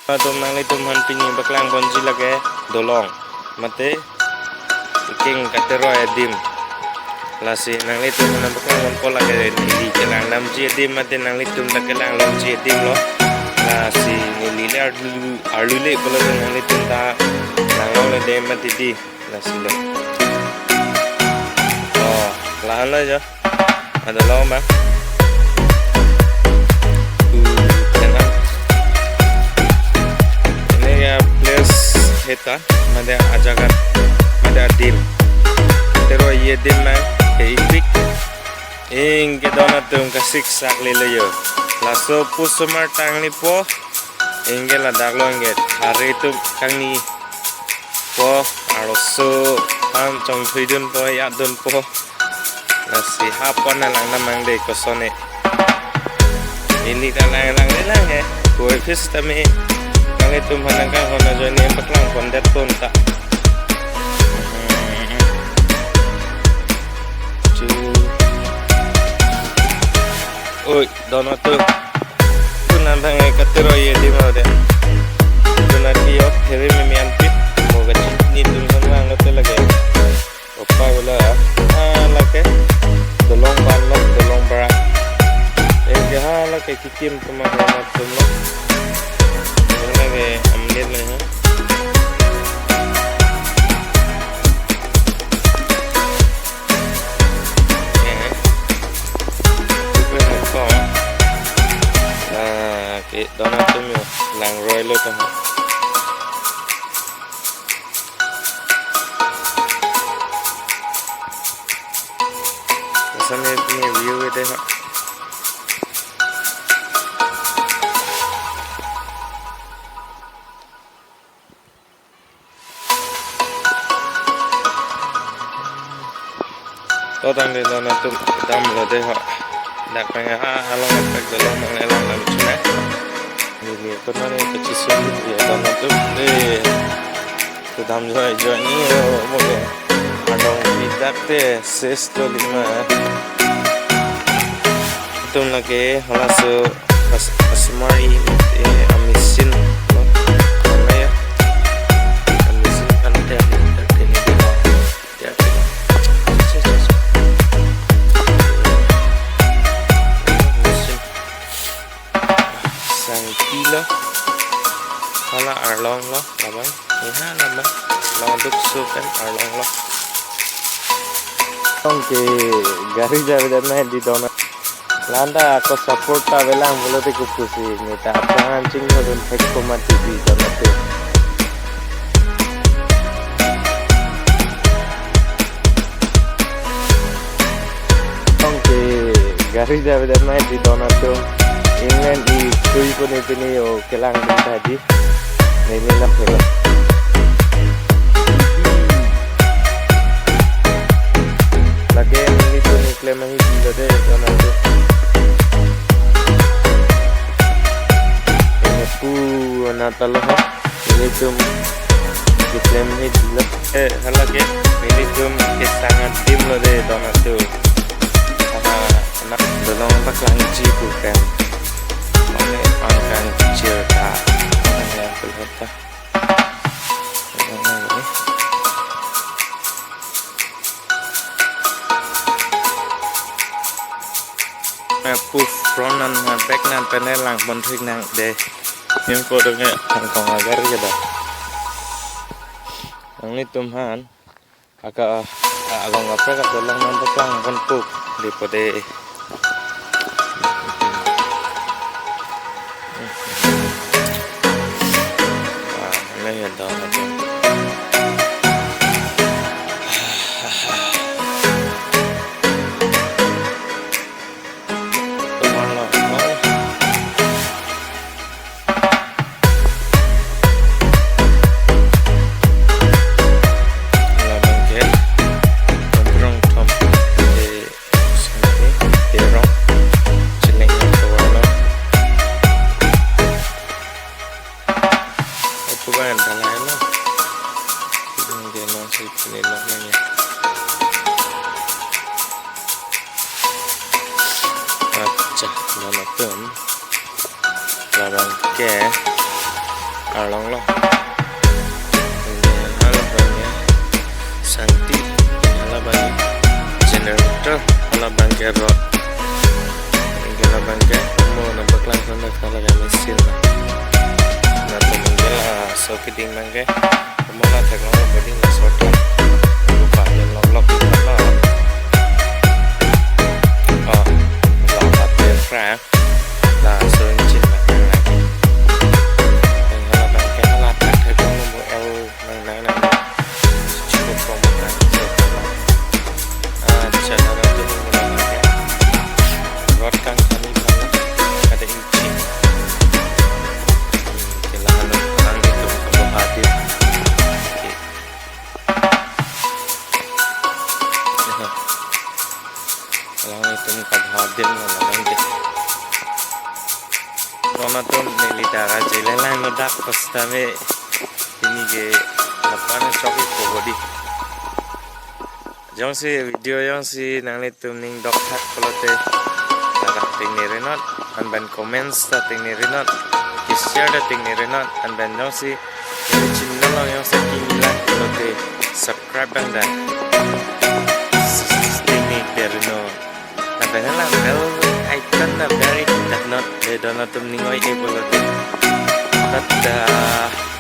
Tum nang le tum han pini baklang bonji lage dolong mate king katero edim lasi nang le tum nang baklang bon ko lage di kelang nam ji edim mate nang le tum kelang long ji edim lo lasi ni le arlu le bolo nang le tum da nang lo le dem mate di lasi lo oh lahan lo jo ada lo bang heta made ajagan made adim tero ye dim man ke ipik ing ke dona tum ka siksak le yo laso pusumar tangli po inge la daglo inge hare tum kangni po aroso ham chong thuidun po ya dun po lasi hapon na lang namang de kosone ili ta lang he ko fistame itu manangkang hona joni baklang kondet pun tak oi dono tu nandang katero ye di mau de tunati yo hewe mimian pit moga ni tum sama ngote lagi opa bola lake dolong balok dolong barak jaha lake kikim kemana tum lo lagi ambil nih cái đó là tôm nhiều làng rồi luôn thôi sao này view ở đây hả to tang de dona tum dam lo de ha dak pang along efek de lo mang elang lam chuna ni ko na ne ke chisu ya dona tum de to dam jo ni mo de adong bidak te ses to lima tum lage halaso asmari amisin kilo hala arlong lo labang ha labang long duk su kan arlong lo tong ke gari jabe dan na di dona landa ko support ta velang bolo te kupusi ni ta apang ching hodon hek ko mati di dona te tong ke gari jabe dan na di dona te ingin di kui pun itu nih yo kelang tadi ini lah film lagi ini tuh nih klaim ini tidak deh karena tuh ini pun natal loh ini tuh klaim ini tidak lagi ini tuh sangat tim loh deh karena tuh anak dorong baklang cipu kan oleh pangkang kecil tak yang berharga puff front nan back nan penelang bentuk nang deh yang kodenya kangkong agar gitu yang ini tumhan agak apa kat dalam nambah bentuk daripada ya dah macam larang ke Along lo hala bangke santi hala bangke generator hala bangke rod hala bangke mo na baklang sana kala ga mesin na to mingela socket bangke mo na thakla body na sota lupa ya lok la la terra la sơn chin Ronaton nilitara jelelai nodak postame ini ke lapane choki pogodi jong si video jong si nang litum ning dok thak kolote tarak ting ni renot an ban comments ta ting ni renot ki share da ting ni renot an ban jong si channel long jong si king like kolote subscribe bang da ting ni derno an ban la bell icon na very that not they don't know tum ning oi e kolote tat